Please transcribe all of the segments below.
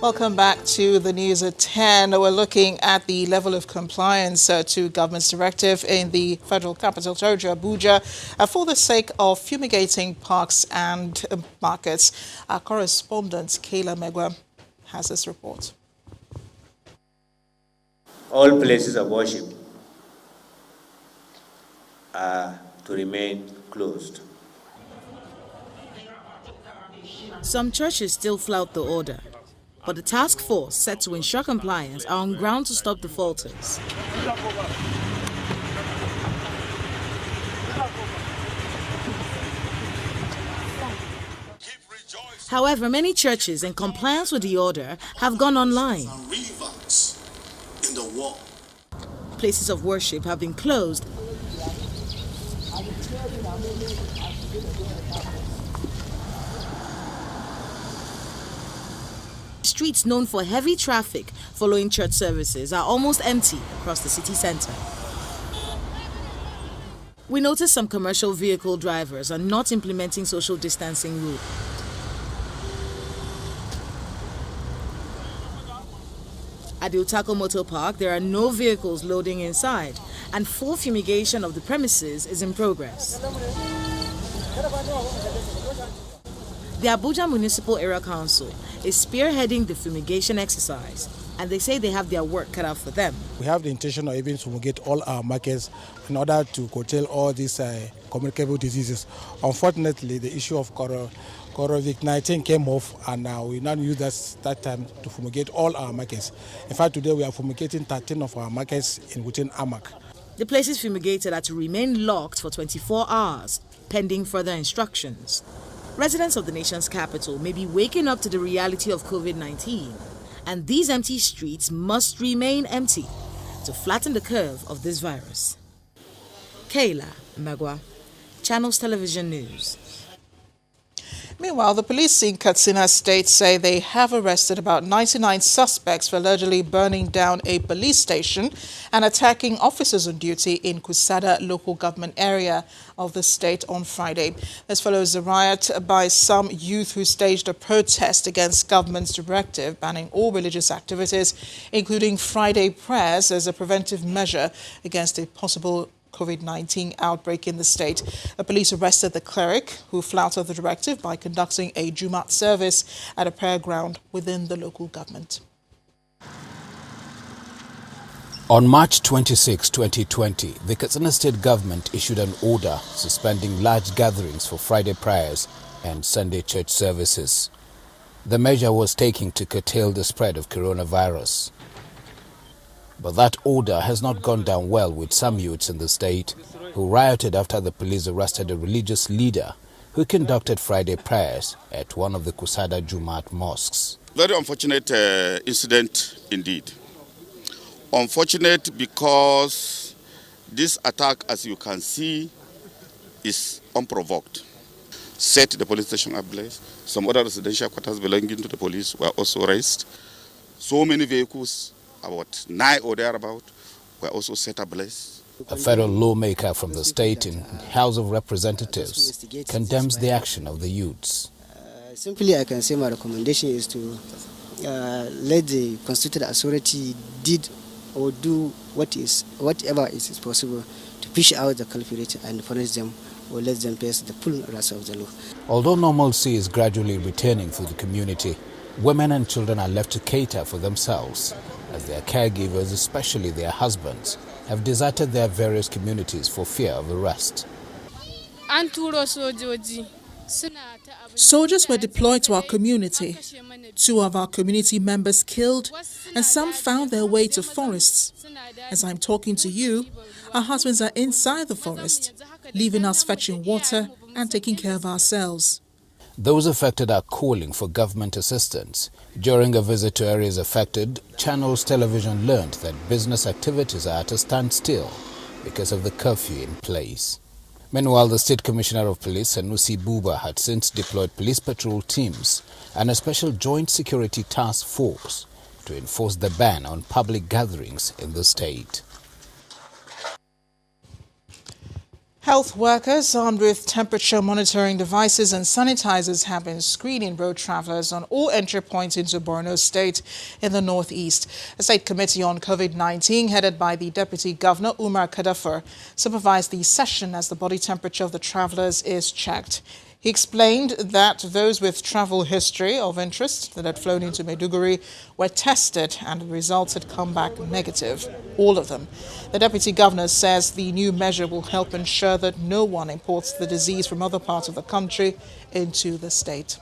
Welcome back to the news at 10. We're looking at the level of compliance to government's directive in the Federal Capital Territory, Abuja, for the sake of fumigating parks and markets. Our correspondent, Kayla Megwa, has this report. All places of worship are to remain closed. Some churches still flout the order, but the task force set to ensure compliance are on ground to stop defaulters. However, many churches in compliance with the order have gone online. Places of worship have been closed. Streets known for heavy traffic following church services are almost empty across the city center. We noticed some commercial vehicle drivers are not implementing social distancing rules. At the Utako Motor Park, there are no vehicles loading inside, and full fumigation of the premises is in progress. The Abuja Municipal Area Council is spearheading the fumigation exercise, and they say they have their work cut out for them. We have the intention of even fumigate all our markets in order to curtail all these communicable diseases. Unfortunately, the issue of COVID-19 came off, and we now use that time to fumigate all our markets. In fact, today we are fumigating 13 of our markets within Amak. The places fumigated are to remain locked for 24 hours, pending further instructions. Residents of the nation's capital may be waking up to the reality of COVID-19, and these empty streets must remain empty to flatten the curve of this virus. Kayla Megwa, Channels Television News. Meanwhile, the police in Katsina State say they have arrested about 99 suspects for allegedly burning down a police station and attacking officers on duty in Kusada local government area of the state on Friday. This follows a riot by some youth who staged a protest against government's directive banning all religious activities, including Friday prayers, as a preventive measure against a possible COVID-19 outbreak in the state. The police arrested the cleric who flouted the directive by conducting a Jumat service at a prayer ground within the local government. On March 26, 2020, the Katsina State government issued an order suspending large gatherings for Friday prayers and Sunday church services. The measure was taken to curtail the spread of coronavirus. But that order has not gone down well with some youths in the state who rioted after the police arrested a religious leader who conducted Friday prayers at one of the Kusada Jumat mosques. Very unfortunate incident indeed. Unfortunate because this attack, as you can see, is unprovoked. Set the police station ablaze. Some other residential quarters belonging to the police were also razed. So many vehicles, about 9 or thereabout, were also set ablaze. A federal lawmaker from the state in House of Representatives condemns the action of the youths. Simply, I can say my recommendation is to let the constituted authority did or do whatever is possible to push out the culprit and punish them or let them face the full wrath of the law. Although normalcy is gradually returning for the community, women and children are left to cater for themselves, as their caregivers, especially their husbands, have deserted their various communities for fear of arrest. Soldiers were deployed to our community. 2 of our community members killed, and some found their way to forests. As I'm talking to you, our husbands are inside the forest, leaving us fetching water and taking care of ourselves. Those affected are calling for government assistance. During a visit to areas affected, Channels Television learned that business activities are at a standstill because of the curfew in place. Meanwhile, the State Commissioner of Police, Sanusi Buba, had since deployed police patrol teams and a special joint security task force to enforce the ban on public gatherings in the state. Health workers armed with temperature monitoring devices and sanitizers have been screening road travelers on all entry points into Borno State in the northeast. A state committee on COVID-19 headed by the Deputy Governor Umar Kadafer supervised the session as the body temperature of the travelers is checked. He explained that those with travel history of interest that had flown into Maiduguri were tested and the results had come back negative, all of them. The Deputy Governor says the new measure will help ensure that no one imports the disease from other parts of the country into the state.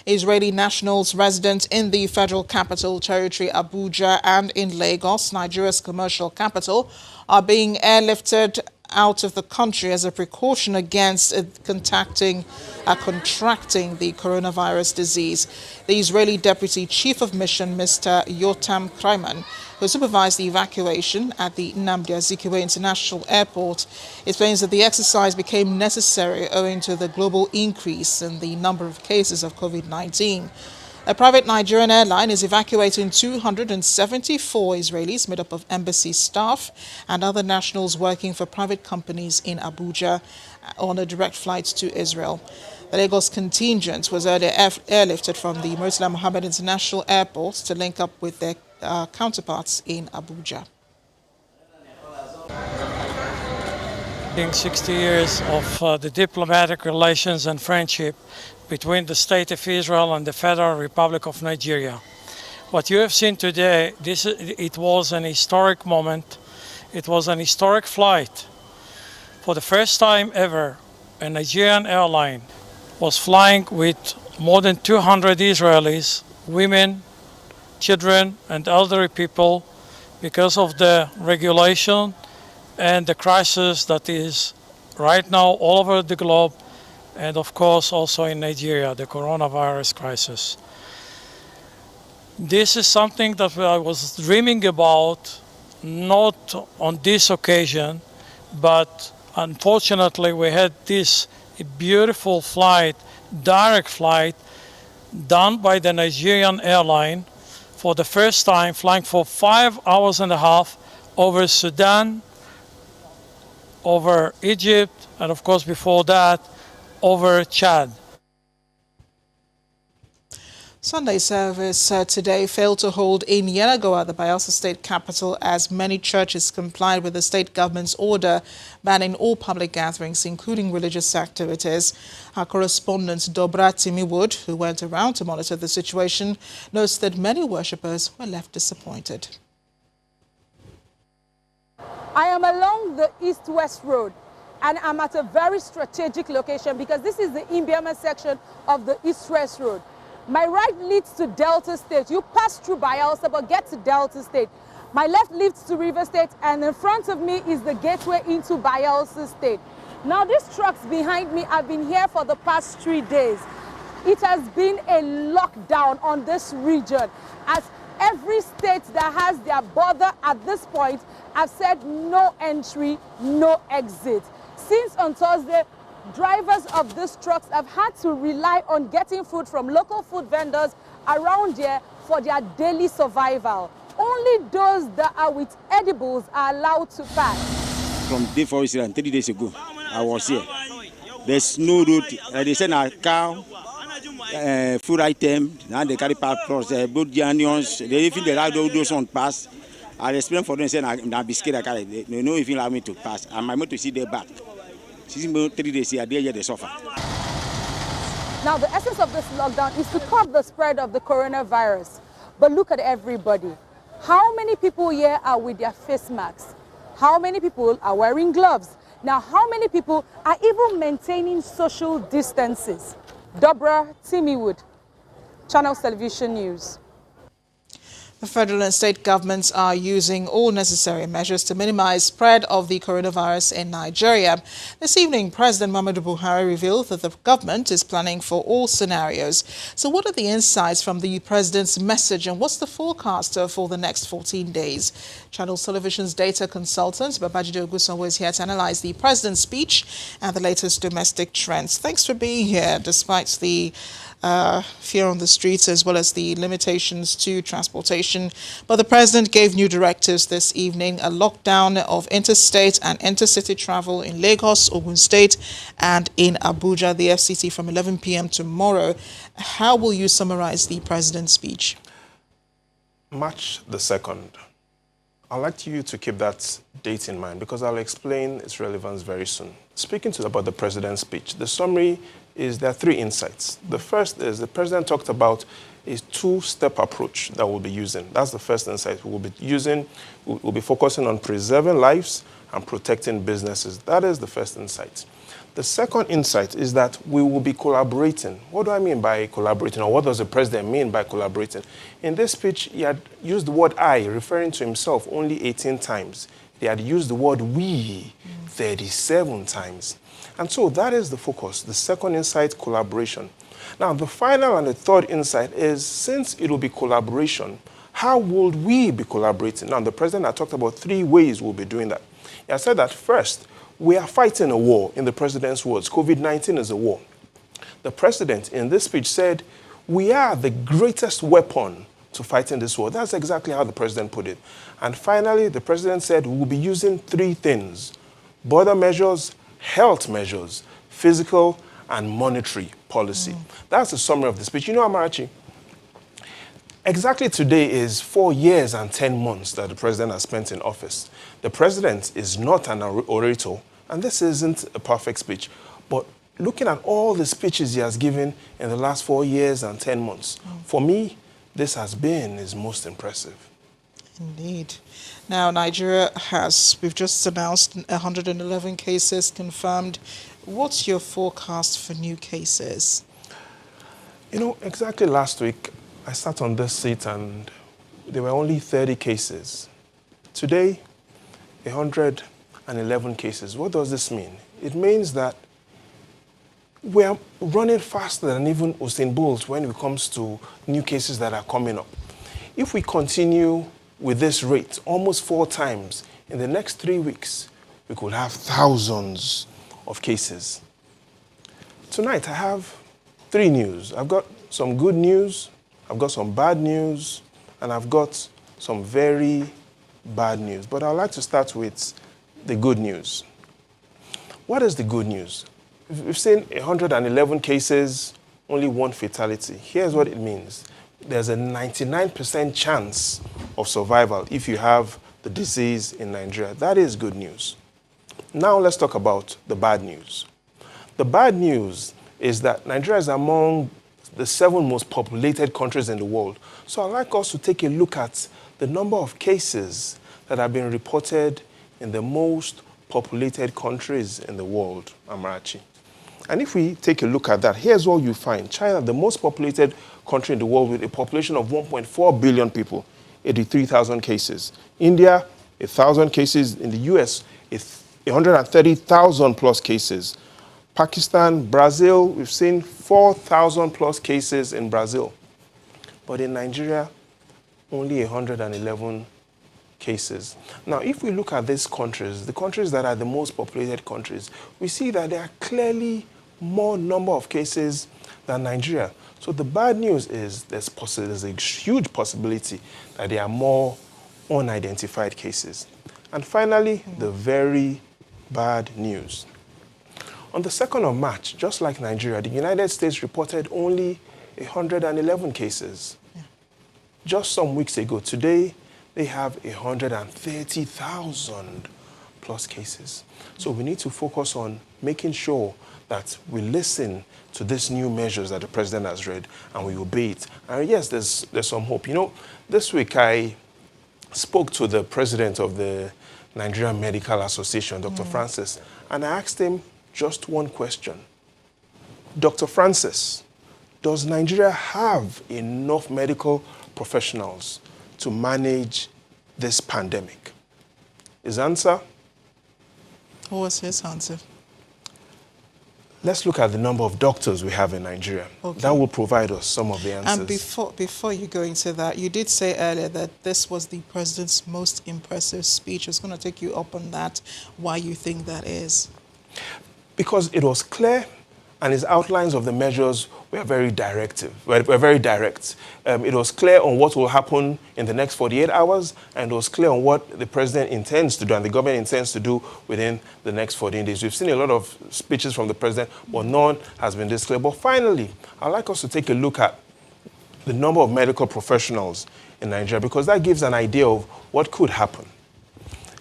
Israeli nationals resident in the Federal Capital Territory, Abuja, and in Lagos, Nigeria's commercial capital, are being airlifted out of the country as a precaution against contracting the coronavirus disease. The Israeli Deputy Chief of Mission, Mr. Yotam Kreiman, who supervised the evacuation at the Nnamdi Azikiwe International Airport, explains that the exercise became necessary owing to the global increase in the number of cases of COVID-19. A private Nigerian airline is evacuating 274 Israelis made up of embassy staff and other nationals working for private companies in Abuja on a direct flight to Israel. The Lagos contingent was earlier airlifted from the Murtala Mohammed International Airport to link up with their counterparts in Abuja. Being 60 years of the diplomatic relations and friendship between the State of Israel and the Federal Republic of Nigeria. What you have seen today, it was an historic moment. It was an historic flight. For the first time ever, a Nigerian airline was flying with more than 200 Israelis, women, children, and elderly people because of the regulation and the crisis that is right now all over the globe, and of course also in Nigeria, the coronavirus crisis. This is something that I was dreaming about, not on this occasion, but unfortunately we had this beautiful flight, direct flight, done by the Nigerian airline for the first time, flying for 5.5 hours over Sudan, over Egypt, and of course before that, over Chad. Sunday service today failed to hold in Yenagoa, the Bayelsa state capital, as many churches complied with the state government's order banning all public gatherings, including religious activities. Our correspondent Dobra Timiwood, who went around to monitor the situation, notes that many worshippers were left disappointed. I am along the east-west road, and I'm at a very strategic location because this is the Imbiama section of the east-west road. My right leads to Delta State. You pass through Bayelsa but get to Delta State. My left leads to River State, and in front of me is the gateway into Bayelsa State. Now these trucks behind me have been here for the past 3 days. It has been a lockdown on this region, as every state that has their border at this point have said no entry, no exit. Since on Thursday, drivers of these trucks have had to rely on getting food from local food vendors around here for their daily survival. Only those that are with edibles are allowed to pass. From day 4 and 3 days ago, I was here. There's no road. They send a cow, food item, now they carry part plus both the onions. They even allow those on pass. I explain for them, say, I'm biscuit I carry. They know if you allow me to pass. I'm able to see their back. 3 days here, they suffer. Now, the essence of this lockdown is to curb the spread of the coronavirus. But look at everybody. How many people here are with their face masks? How many people are wearing gloves? Now, how many people are even maintaining social distances? Dobra Timiwood, Channels Television News. The federal and state governments are using all necessary measures to minimize spread of the coronavirus in Nigeria. This evening, President Muhammadu Buhari revealed that the government is planning for all scenarios. So what are the insights from the president's message, and what's the forecast for the next 14 days? Channels Television's data consultant Babajide Ogusanwo is here to analyze the president's speech and the latest domestic trends. Thanks for being here despite the fear on the streets, as well as the limitations to transportation. But the president gave new directives this evening: a lockdown of interstate and intercity travel in Lagos, Ogun State, and in Abuja, the FCT, from 11 p.m. tomorrow. How will you summarize the president's speech? March the 2nd. I'd like you to keep that date in mind because I'll explain its relevance very soon. Speaking about the president's speech, the summary is there are 3 insights. The first is the president talked about a 2-step approach that we'll be using. That's the first insight. We'll be focusing on preserving lives and protecting businesses. That is the first insight. The second insight is that we will be collaborating. What do I mean by collaborating, or what does the president mean by collaborating? In this speech, he had used the word I, referring to himself, only 18 times. He had used the word we 37 times. And so that is the focus, the second insight, collaboration. Now, the final and the third insight is, since it will be collaboration, how would we be collaborating? Now, the president had talked about 3 ways we'll be doing that. He had said that first, we are fighting a war. In the president's words, COVID-19 is a war. The president in this speech said, we are the greatest weapon to fighting this war. That's exactly how the president put it. And finally, the president said we'll be using 3 things: border measures, health measures, physical and monetary policy. That's the summary of the speech. You know, Amarachi, exactly today is 4 years and 10 months that the president has spent in office. The president is not an orator, and this isn't a perfect speech. But looking at all the speeches he has given in the last 4 years and 10 months, for me, this has been his most impressive. Indeed. Now, Nigeria we've just announced 111 cases confirmed. What's your forecast for new cases? You know, exactly last week, I sat on this seat and there were only 30 cases. Today, 111 cases. What does this mean? It means that we're running faster than even Usain Bolt when it comes to new cases that are coming up. If we continue with this rate, almost 4 times, in the next 3 weeks, we could have thousands of cases. Tonight, I have 3 news. I've got some good news, I've got some bad news, and I've got some very bad news. But I'd like to start with the good news. What is the good news? We've seen 111 cases, only 1 fatality. Here's what it means. There's a 99% chance of survival if you have the disease in Nigeria. That is good news. Now let's talk about the bad news. The bad news is that Nigeria is among the 7 most populated countries in the world. So I'd like us to take a look at the number of cases that have been reported in the most populated countries in the world, Amarachi. And if we take a look at that, here's what you find. China, the most populated country in the world with a population of 1.4 billion people, 83,000 cases. India, 1,000 cases. In the US, 130,000 plus cases. Pakistan, Brazil, we've seen 4,000 plus cases in Brazil. But in Nigeria, only 111 cases. Now, if we look at these countries, the countries that are the most populated countries, we see that there are clearly more number of cases than Nigeria. So the bad news is there's a huge possibility that there are more unidentified cases. And finally, the very bad news. On the 2nd of March, just like Nigeria, the United States reported only 111 cases. Just some weeks ago, today, they have 130,000 plus cases. So we need to focus on making sure that we listen to these new measures that the president has read and we obey it. And yes, there's some hope. You know, this week I spoke to the president of the Nigerian Medical Association, Dr. Francis, and I asked him just one question. Dr. Francis, does Nigeria have enough medical professionals to manage this pandemic? His answer? What was his answer? Let's look at the number of doctors we have in Nigeria. Okay. That will provide us some of the answers. And before you go into that, you did say earlier that this was the president's most impressive speech. I was going to take you up on that, why you think that is. Because it was clear and his outlines of the measures we are very directive. We're very direct. It was clear on what will happen in the next 48 hours, and it was clear on what the president intends to do and the government intends to do within the next 14 days. We've seen a lot of speeches from the president, but none has been this clear. But finally, I'd like us to take a look at the number of medical professionals in Nigeria, because that gives an idea of what could happen.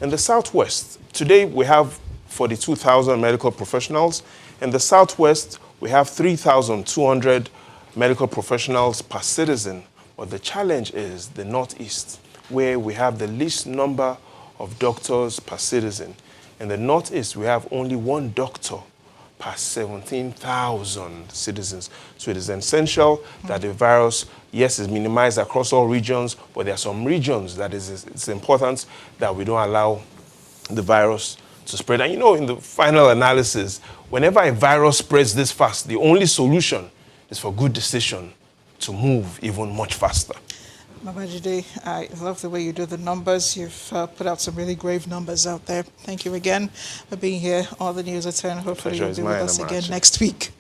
In the Southwest, today we have 42,000 medical professionals. In the Southwest, we have 3,200 medical professionals per citizen. But the challenge is the Northeast, where we have the least number of doctors per citizen. In the Northeast, we have only 1 doctor per 17,000 citizens. So it is essential that the virus, yes, is minimized across all regions, but there are some regions that it's important that we don't allow the virus to spread. And you know, in the final analysis, whenever a virus spreads this fast, the only solution is for good decision to move even much faster. Babajide, I love the way you do the numbers. You've put out some really grave numbers out there. Thank you again for being here on the News at 10. Hopefully you'll be with us again next week.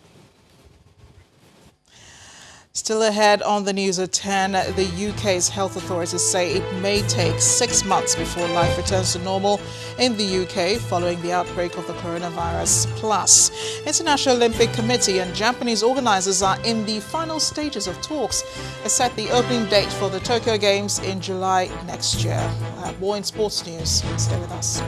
Still ahead on the News at 10, the UK's health authorities say it may take 6 months before life returns to normal in the UK following the outbreak of the coronavirus. Plus, International Olympic Committee and Japanese organizers are in the final stages of talks to set the opening date for the Tokyo Games in July next year. More in sports news. Stay with us.